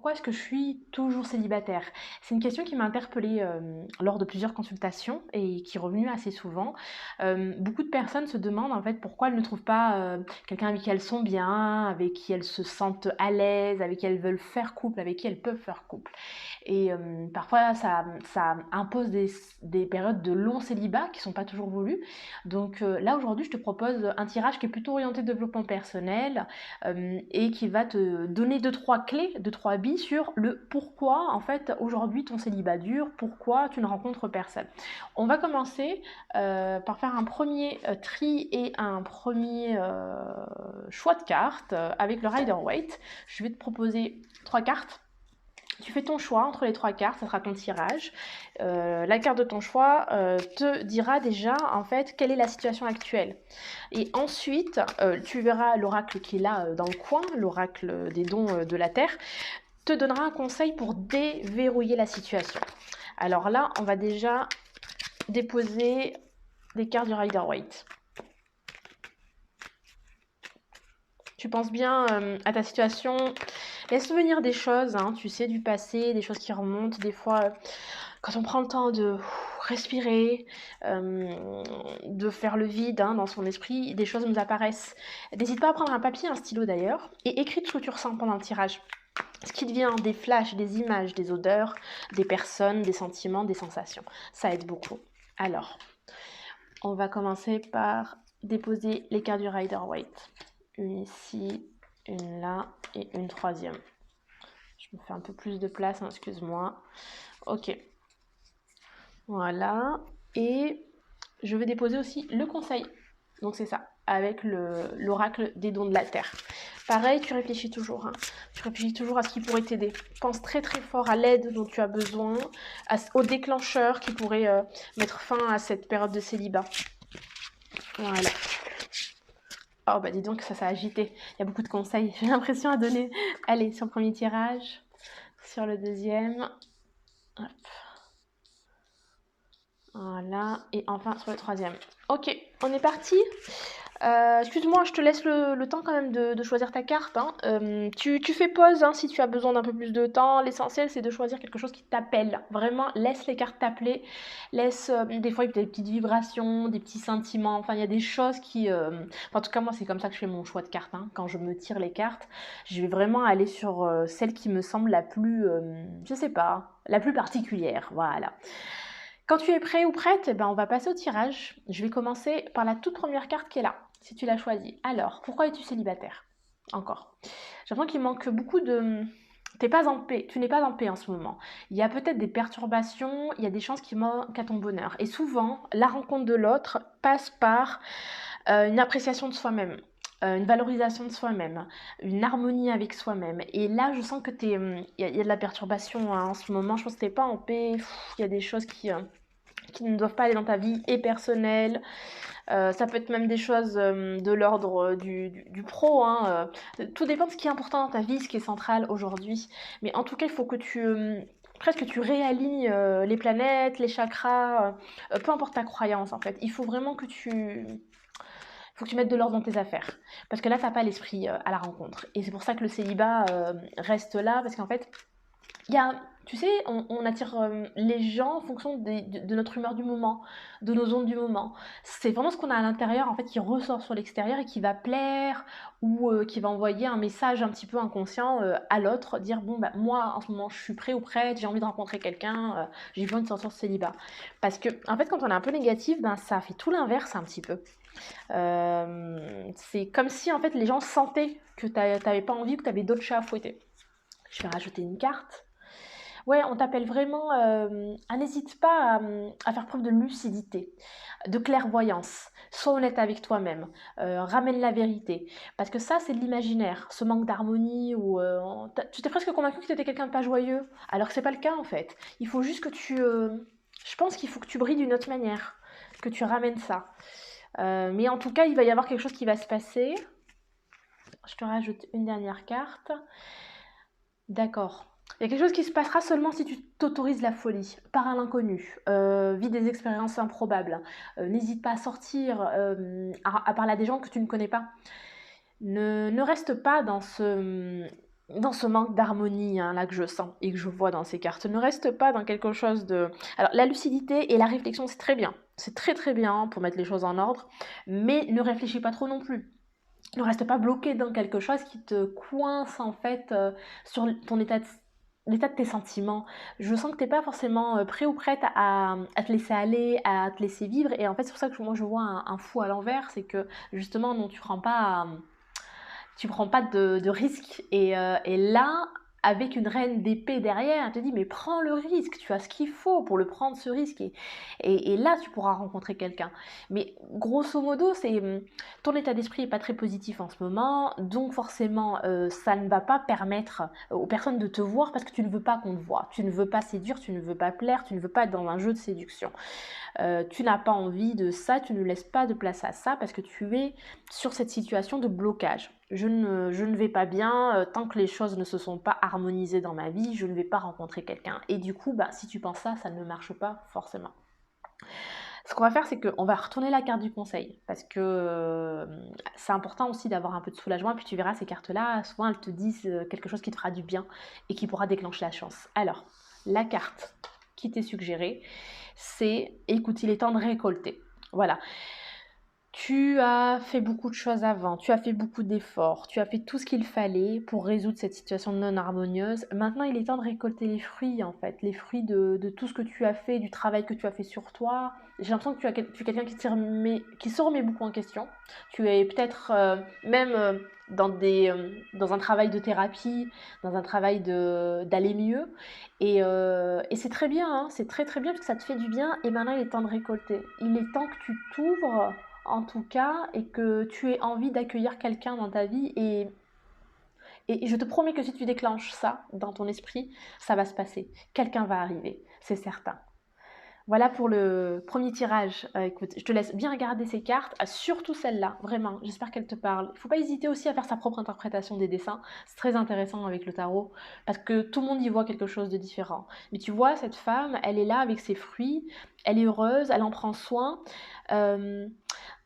pourquoi est-ce que je suis toujours célibataire? C'est une question qui m'a interpellée lors de plusieurs consultations et qui est revenue assez souvent. Beaucoup de personnes se demandent en fait pourquoi elles ne trouvent pas quelqu'un avec qui elles sont bien, avec qui elles se sentent à l'aise, avec qui elles veulent faire couple, avec qui elles peuvent faire couple. Et parfois, ça impose des périodes de long célibat qui ne sont pas toujours voulues. Donc là, aujourd'hui, je te propose un tirage qui est plutôt orienté développement personnel et qui va te donner deux, trois clés, deux, trois billes sur le pourquoi, en fait, aujourd'hui, ton célibat dure, pourquoi tu ne rencontres personne. On va commencer par faire un premier tri et un premier choix de cartes avec le Rider-Waite. Je vais te proposer trois cartes. Tu fais ton choix entre les trois cartes, ça sera ton tirage. La carte de ton choix te dira déjà en fait quelle est la situation actuelle. Et ensuite, tu verras l'oracle qui est là dans le coin, l'oracle des dons de la Terre, te donnera un conseil pour déverrouiller la situation. Alors là, on va déjà déposer des cartes du Rider-Waite. Tu penses bien à ta situation, laisse venir des choses, hein, tu sais, du passé, des choses qui remontent. Des fois, quand on prend le temps de respirer, de faire le vide dans son esprit, des choses nous apparaissent. N'hésite pas à prendre un papier, un stylo d'ailleurs, et écris tout ce que tu ressens pendant le tirage. Ce qui te vient, des flashs, des images, des odeurs, des personnes, des sentiments, des sensations. Ça aide beaucoup. Alors, on va commencer par déposer les cartes du Rider-Waite. Une ici, une là et une troisième. Je me fais un peu plus de place, hein, excuse-moi. Ok. Voilà. Et je vais déposer aussi le conseil. Donc c'est ça, avec l'oracle des dons de la Terre. Pareil, tu réfléchis toujours. Hein. Tu réfléchis toujours à ce qui pourrait t'aider. Pense très très fort à l'aide dont tu as besoin, au déclencheur qui pourrait mettre fin à cette période de célibat. Voilà. Oh bah dis donc, ça s'est agité. Il y a beaucoup de conseils. J'ai l'impression à donner. Allez, sur le premier tirage. Sur le deuxième. Hop. Voilà. Et enfin sur le troisième. Ok, on est parti. Excuse-moi, je te laisse le temps quand même de choisir ta carte. Hein. Tu fais pause si tu as besoin d'un peu plus de temps. L'essentiel, c'est de choisir quelque chose qui t'appelle. Vraiment, laisse les cartes t'appeler. Laisse, des fois, il y a des petites vibrations, des petits sentiments. Enfin, il y a des choses qui... en tout cas, moi, c'est comme ça que je fais mon choix de cartes. Hein. Quand je me tire les cartes, je vais vraiment aller sur celle qui me semble la plus... je sais pas, la plus particulière. Voilà. Quand tu es prêt ou prête, on va passer au tirage. Je vais commencer par la toute première carte qui est là, si tu l'as choisie. Alors, pourquoi es-tu célibataire? Encore. J'ai l'impression qu'il manque beaucoup de... T'es pas en paix, tu n'es pas en paix en ce moment. Il y a peut-être des perturbations, il y a des chances qui manquent à ton bonheur. Et souvent, la rencontre de l'autre passe par une appréciation de soi-même, une valorisation de soi-même, une harmonie avec soi-même. Et là, je sens que il y a de la perturbation en ce moment. Je pense que t'es pas en paix. Il y a des choses qui ne doivent pas aller dans ta vie et personnelle. Ça peut être même des choses de l'ordre du pro. Hein, tout dépend de ce qui est important dans ta vie, ce qui est central aujourd'hui. Mais en tout cas, il faut que presque tu réalignes les planètes, les chakras, peu importe ta croyance en fait. Il faut vraiment que tu mettes de l'ordre dans tes affaires. Parce que là, tu n'as pas l'esprit à la rencontre. Et c'est pour ça que le célibat reste là, parce qu'en fait, il y a, tu sais, on attire les gens en fonction de notre humeur du moment, de nos ondes du moment. C'est vraiment ce qu'on a à l'intérieur, en fait, qui ressort sur l'extérieur et qui va plaire ou qui va envoyer un message un petit peu inconscient à l'autre, dire, bon, bah, moi, en ce moment, je suis prêt ou prête, j'ai envie de rencontrer quelqu'un, j'ai besoin de sortir de célibat. Parce que, en fait, quand on est un peu négatif, ça fait tout l'inverse un petit peu. C'est comme si, en fait, les gens sentaient que tu n'avais pas envie, que tu avais d'autres chats à fouetter. Je vais rajouter une carte. Ouais, on t'appelle vraiment. N'hésite pas à faire preuve de lucidité, de clairvoyance. Sois honnête avec toi-même. Ramène la vérité. Parce que ça, c'est de l'imaginaire. Ce manque d'harmonie. Tu t'es presque convaincu que tu étais quelqu'un de pas joyeux. Alors que c'est pas le cas en fait. Il faut juste que je pense qu'il faut que tu brilles d'une autre manière. Que tu ramènes ça. Mais en tout cas, il va y avoir quelque chose qui va se passer. Je te rajoute une dernière carte. D'accord. Il y a quelque chose qui se passera seulement si tu t'autorises la folie, par à l'inconnu, vis des expériences improbables. N'hésite pas à sortir, à parler à des gens que tu ne connais pas. Ne reste pas dans dans ce manque d'harmonie hein, là que je sens et que je vois dans ces cartes. Ne reste pas dans quelque chose de... Alors la lucidité et la réflexion c'est très bien, c'est très très bien pour mettre les choses en ordre, mais ne réfléchis pas trop non plus. Ne reste pas bloqué dans quelque chose qui te coince en fait sur ton l'état de tes sentiments. Je sens que t'es pas forcément prêt ou prête à te laisser aller, à te laisser vivre et en fait c'est pour ça que moi je vois un fou à l'envers, c'est que justement non tu prends pas de risque. Et là, avec une reine d'épée derrière, elle te dit mais prends le risque, tu as ce qu'il faut pour le prendre ce risque et là tu pourras rencontrer quelqu'un. Mais grosso modo, ton état d'esprit est pas très positif en ce moment, donc forcément ça ne va pas permettre aux personnes de te voir parce que tu ne veux pas qu'on te voie, tu ne veux pas séduire, tu ne veux pas plaire, tu ne veux pas être dans un jeu de séduction. Tu n'as pas envie de ça, tu ne laisses pas de place à ça parce que tu es sur cette situation de blocage. Je ne vais pas bien, tant que les choses ne se sont pas harmonisées dans ma vie, je ne vais pas rencontrer quelqu'un. Et du coup, bah, si tu penses ça, ça ne marche pas forcément. Ce qu'on va faire, c'est qu'on va retourner la carte du conseil, parce que c'est important aussi d'avoir un peu de soulagement, et puis tu verras, ces cartes-là, souvent elles te disent quelque chose qui te fera du bien et qui pourra déclencher la chance. Alors, la carte qui t'est suggérée, c'est écoute, il est temps de récolter. Voilà. Tu as fait beaucoup de choses avant, tu as fait beaucoup d'efforts, tu as fait tout ce qu'il fallait pour résoudre cette situation non harmonieuse. Maintenant, il est temps de récolter les fruits, en fait, les fruits de tout ce que tu as fait, du travail que tu as fait sur toi. J'ai l'impression que tu es quelqu'un qui se remet beaucoup en question. Tu es peut-être même dans un travail de thérapie, dans un travail d'aller mieux. Et c'est très bien, hein, c'est très très bien parce que ça te fait du bien. Et maintenant, il est temps de récolter. Il est temps que tu t'ouvres en tout cas, et que tu aies envie d'accueillir quelqu'un dans ta vie. Et je te promets que si tu déclenches ça dans ton esprit, ça va se passer. Quelqu'un va arriver, c'est certain. Voilà pour le premier tirage. Écoute, je te laisse bien regarder ces cartes, surtout celle-là, vraiment. J'espère qu'elle te parle. Il ne faut pas hésiter aussi à faire sa propre interprétation des dessins. C'est très intéressant avec le tarot, parce que tout le monde y voit quelque chose de différent. Mais tu vois, cette femme, elle est là avec ses fruits, elle est heureuse, elle en prend soin. Euh,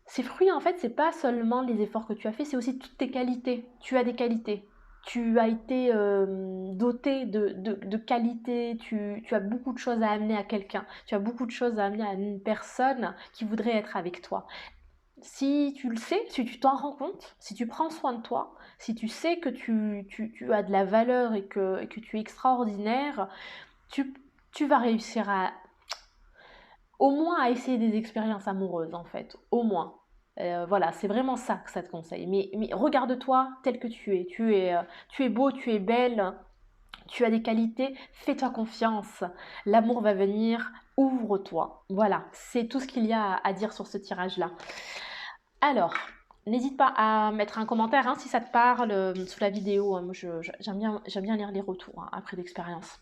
Ces fruits, en fait, c'est pas seulement les efforts que tu as fait, c'est aussi toutes tes qualités. Tu as des qualités. Tu as été doté de qualités, tu as beaucoup de choses à amener à quelqu'un, tu as beaucoup de choses à amener à une personne qui voudrait être avec toi. Si tu le sais, si tu t'en rends compte, si tu prends soin de toi, si tu sais que tu as de la valeur et que tu es extraordinaire, tu, tu vas réussir au moins à essayer des expériences amoureuses en fait, au moins. Voilà, c'est vraiment ça que ça te conseille. Mais regarde-toi tel que tu es. Tu es beau, tu es belle, tu as des qualités, fais-toi confiance. L'amour va venir, ouvre-toi. Voilà, c'est tout ce qu'il y a à dire sur ce tirage-là. Alors, n'hésite pas à mettre un commentaire hein, si ça te parle sous la vidéo. Moi, j'aime bien lire les retours hein, après d'expérience.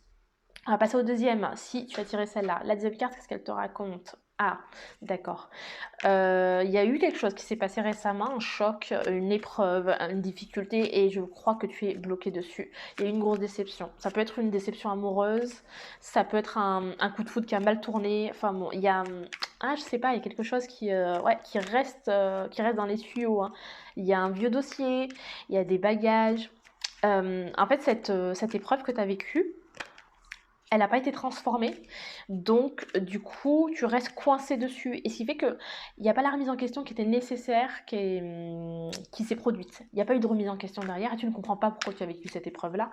On va passer au deuxième, si tu as tiré celle-là. La deuxième carte, qu'est-ce qu'elle te raconte? Ah, d'accord. Il y a eu quelque chose qui s'est passé récemment, un choc, une épreuve, une difficulté, et je crois que tu es bloqué dessus. Il y a eu une grosse déception. Ça peut être une déception amoureuse, ça peut être un coup de foudre qui a mal tourné. Enfin bon, il y a... Ah, je sais pas, il y a quelque chose ouais, qui reste dans les tuyaux. Hein. Il y a un vieux dossier, il y a des bagages. En fait, cette épreuve que tu as vécue, elle n'a pas été transformée, donc du coup tu restes coincé dessus, et ce qui fait qu'il n'y a pas la remise en question qui était nécessaire, qui s'est produite. Il n'y a pas eu de remise en question derrière, et tu ne comprends pas pourquoi tu as vécu cette épreuve-là.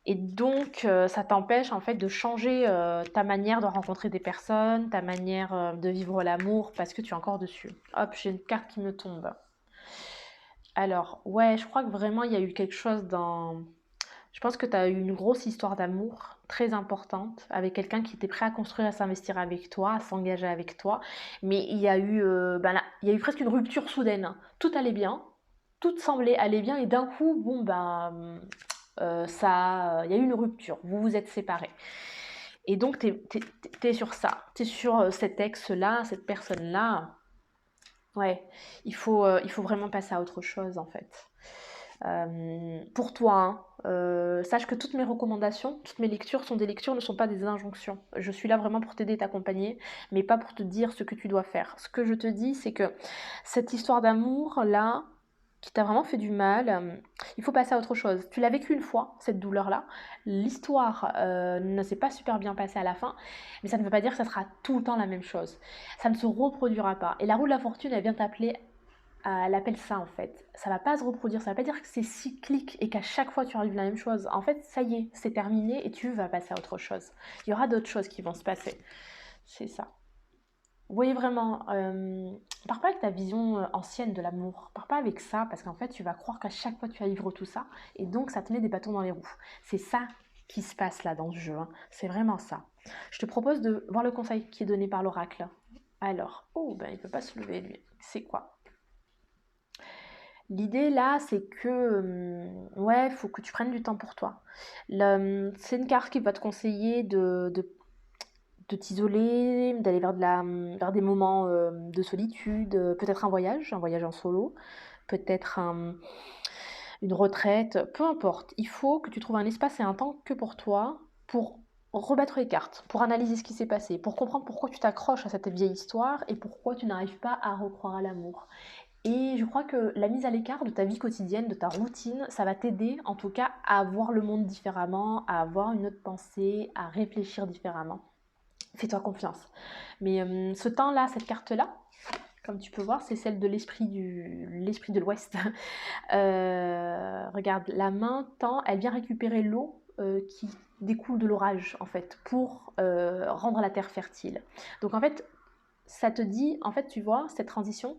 Et donc ça t'empêche en fait de changer ta manière de rencontrer des personnes, ta manière de vivre l'amour, parce que tu es encore dessus. Hop, j'ai une carte qui me tombe. Alors, ouais, je crois que vraiment il y a eu quelque chose dans... Je pense que tu as eu une grosse histoire d'amour très importante avec quelqu'un qui était prêt à construire, à s'investir avec toi, à s'engager avec toi. Mais il y a eu presque une rupture soudaine. Tout allait bien, tout semblait aller bien et d'un coup, bon il y a eu une rupture. Vous vous êtes séparés. Et donc t'es sur ça, t'es sur cet ex-là, cette personne-là. Ouais, il faut vraiment passer à autre chose en fait. Pour toi, hein, sache que toutes mes recommandations, toutes mes lectures sont des lectures, ne sont pas des injonctions. Je suis là vraiment pour t'aider, t'accompagner, mais pas pour te dire ce que tu dois faire. Ce que je te dis, c'est que cette histoire d'amour là, qui t'a vraiment fait du mal, Il faut passer à autre chose. Tu l'as vécu une fois, cette douleur-là. L'histoire ne s'est pas super bien passée à la fin, mais ça ne veut pas dire que ça sera tout le temps la même chose. Ça ne se reproduira pas. Et la roue de la fortune, elle vient t'appeler, elle appelle ça en fait. Ça va pas se reproduire, ça va pas dire que c'est cyclique et qu'à chaque fois tu arrives la même chose. En fait, ça y est, c'est terminé et tu vas passer à autre chose. Il y aura d'autres choses qui vont se passer. C'est ça. Oui, vraiment. Pars pas avec ta vision ancienne de l'amour. Pars pas avec ça, parce qu'en fait, tu vas croire qu'à chaque fois, tu vas vivre tout ça. Et donc, ça te met des bâtons dans les roues. C'est ça qui se passe là dans ce jeu, hein. C'est vraiment ça. Je te propose de voir le conseil qui est donné par l'oracle. Alors, oh, ben il peut pas se lever, lui. C'est quoi? L'idée là, c'est que, ouais, il faut que tu prennes du temps pour toi. C'est une carte qui va te conseiller de t'isoler, d'aller vers des moments de solitude, peut-être un voyage en solo, peut-être une retraite, peu importe. Il faut que tu trouves un espace et un temps que pour toi, pour rebattre les cartes, pour analyser ce qui s'est passé, pour comprendre pourquoi tu t'accroches à cette vieille histoire et pourquoi tu n'arrives pas à recroire à l'amour. Et je crois que la mise à l'écart de ta vie quotidienne, de ta routine, ça va t'aider en tout cas à voir le monde différemment, à avoir une autre pensée, à réfléchir différemment. Fais-toi confiance. Mais ce temps-là, cette carte-là, comme tu peux voir, c'est celle de l'esprit de l'Ouest. Regarde, la main tend, elle vient récupérer l'eau qui découle de l'orage, en fait, pour rendre la terre fertile. Donc, en fait, ça te dit, en fait, tu vois, cette transition,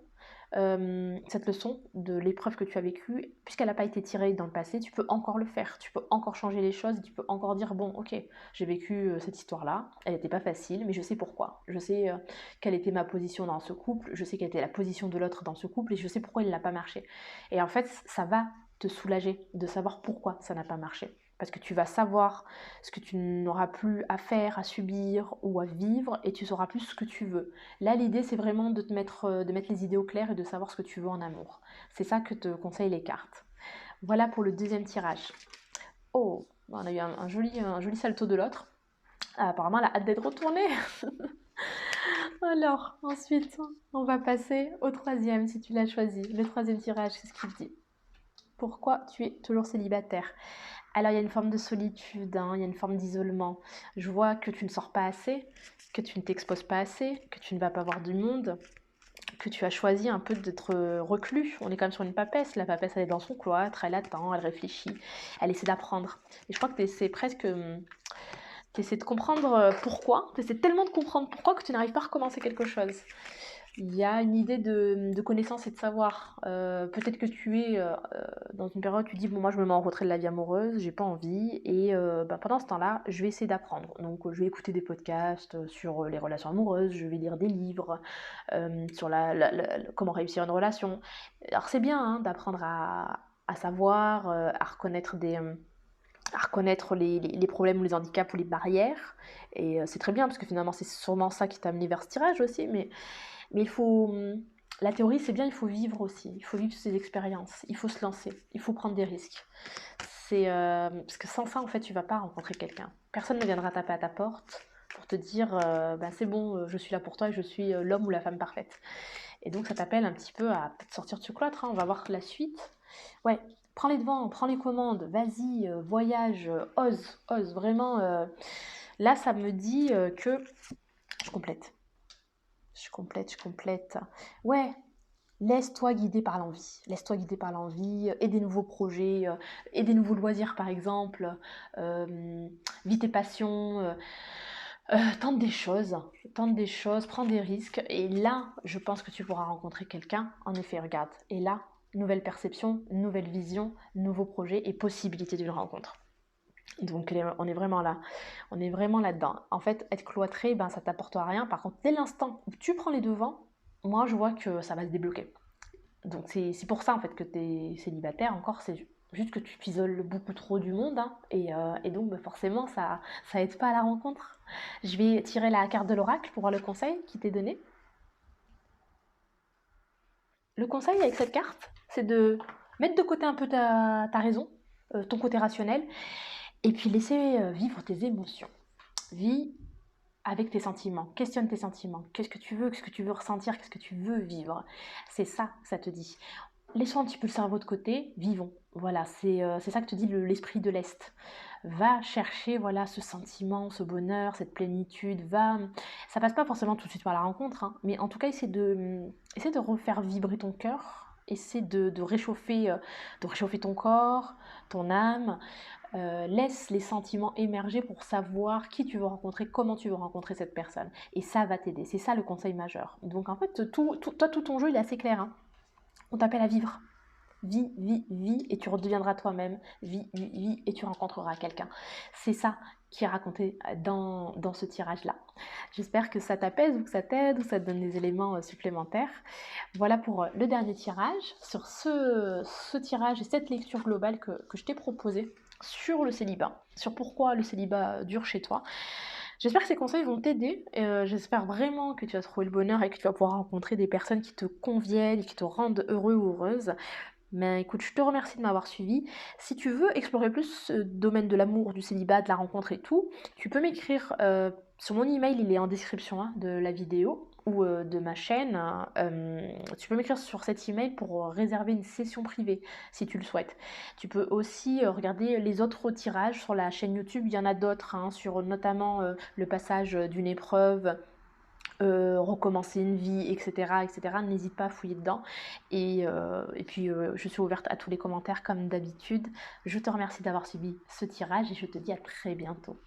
cette leçon de l'épreuve que tu as vécue, puisqu'elle n'a pas été tirée dans le passé, tu peux encore le faire, tu peux encore changer les choses, tu peux encore dire, bon, ok, j'ai vécu cette histoire-là, elle n'était pas facile, mais je sais pourquoi, je sais quelle était ma position dans ce couple, je sais quelle était la position de l'autre dans ce couple, et je sais pourquoi il n'a pas marché. Et en fait, ça va te soulager de savoir pourquoi ça n'a pas marché. Parce que tu vas savoir ce que tu n'auras plus à faire, à subir ou à vivre, et tu sauras plus ce que tu veux. Là, l'idée, c'est vraiment de mettre les idées au clair et de savoir ce que tu veux en amour. C'est ça que te conseillent les cartes. Voilà pour le deuxième tirage. Oh, on a eu un joli salto de l'autre. Ah, apparemment, elle a hâte d'être retournée. Alors, ensuite, on va passer au troisième, si tu l'as choisi. Le troisième tirage, c'est ce qu'il dit. Pourquoi tu es toujours célibataire? Alors, il y a une forme de solitude, hein, il y a une forme d'isolement. Je vois que tu ne sors pas assez, que tu ne t'exposes pas assez, que tu ne vas pas voir du monde, que tu as choisi un peu d'être reclus. On est quand même sur une papesse. La papesse, elle est dans son cloître, elle attend, elle réfléchit, elle essaie d'apprendre. Et je crois que tu essaies presque... Tu essaies de comprendre pourquoi. Tu essaies tellement de comprendre pourquoi que tu n'arrives pas à recommencer quelque chose. Il y a une idée de connaissance et de savoir. Peut-être que tu es dans une période où tu dis, bon, moi je me mets en retrait de la vie amoureuse, j'ai pas envie, et pendant ce temps-là, je vais essayer d'apprendre. Donc je vais écouter des podcasts sur les relations amoureuses, je vais lire des livres sur comment réussir une relation. Alors c'est bien hein, d'apprendre à savoir, à reconnaître les problèmes ou les handicaps ou les barrières, et c'est très bien parce que finalement c'est sûrement ça qui t'a amené vers ce tirage aussi, mais il faut. La théorie, c'est bien, il faut vivre aussi. Il faut vivre ces expériences. Il faut se lancer. Il faut prendre des risques. Parce que sans ça, en fait, tu vas pas rencontrer quelqu'un. Personne ne viendra taper à ta porte pour te dire ben, c'est bon, je suis là pour toi et je suis l'homme ou la femme parfaite. Et donc, ça t'appelle un petit peu à peut-être sortir de ce cloître, hein. On va voir la suite. Ouais, prends les devants, prends les commandes. Vas-y, voyage, ose. Vraiment, là, ça me dit que je complète. Je complète. Ouais, laisse-toi guider par l'envie. Laisse-toi guider par l'envie. Et des nouveaux projets, et des nouveaux loisirs par exemple. Vis tes passions. Tente des choses, prends des risques. Et là, je pense que tu pourras rencontrer quelqu'un. En effet, regarde. Et là, nouvelle perception, nouvelle vision, nouveaux projets et possibilité d'une rencontre. Donc on est vraiment là, on est vraiment là-dedans. En fait, être cloîtré, ben ça t'apportera rien. Par contre, dès l'instant où tu prends les devants, moi je vois que ça va se débloquer. Donc c'est pour ça en fait que tu es célibataire encore, c'est juste que tu t'isoles beaucoup trop du monde, hein, et donc ben, forcément ça aide pas à la rencontre. Je vais tirer la carte de l'oracle pour voir le conseil qui t'est donné. Le conseil avec cette carte, c'est de mettre de côté un peu ta raison, ton côté rationnel, et puis laisser vivre tes émotions. Vis avec tes sentiments, questionne tes sentiments. Qu'est-ce que tu veux ressentir, qu'est-ce que tu veux vivre. C'est ça que ça te dit. laissons un petit peu le cerveau de côté, vivons. Voilà, c'est ça que te dit l'esprit de l'Est. Va chercher voilà ce sentiment, ce bonheur, cette plénitude. Ça passe pas forcément tout de suite par la rencontre, hein, mais en tout cas, essaie de refaire vibrer ton cœur. Essaie de réchauffer ton corps, ton âme. Laisse les sentiments émerger pour savoir qui tu veux rencontrer, comment tu veux rencontrer cette personne. Et ça va t'aider. C'est ça le conseil majeur. Donc en fait, toi, tout ton jeu, il est assez clair, hein. On t'appelle à vivre. Vis, vis, vis, et tu redeviendras toi-même. Vis, vis, vis, et tu rencontreras quelqu'un. C'est ça qui est raconté dans ce tirage-là. J'espère que ça t'apaise ou que ça t'aide ou que ça te donne des éléments supplémentaires. Voilà pour le dernier tirage. Sur ce tirage et cette lecture globale que je t'ai proposée sur le célibat, sur pourquoi le célibat dure chez toi. J'espère que ces conseils vont t'aider. J'espère vraiment que tu vas trouver le bonheur et que tu vas pouvoir rencontrer des personnes qui te conviennent et qui te rendent heureux ou heureuse. Mais écoute, je te remercie de m'avoir suivi. Si tu veux explorer plus ce domaine de l'amour, du célibat, de la rencontre et tout, tu peux m'écrire sur mon email, il est en description hein, de la vidéo ou de ma chaîne. Tu peux m'écrire sur cet email pour réserver une session privée si tu le souhaites. Tu peux aussi regarder les autres tirages sur la chaîne YouTube. Il y en a d'autres, hein, sur notamment le passage d'une épreuve, recommencer une vie, etc. etc. N'hésite pas à fouiller dedans. Et puis, je suis ouverte à tous les commentaires comme d'habitude. Je te remercie d'avoir suivi ce tirage et je te dis à très bientôt.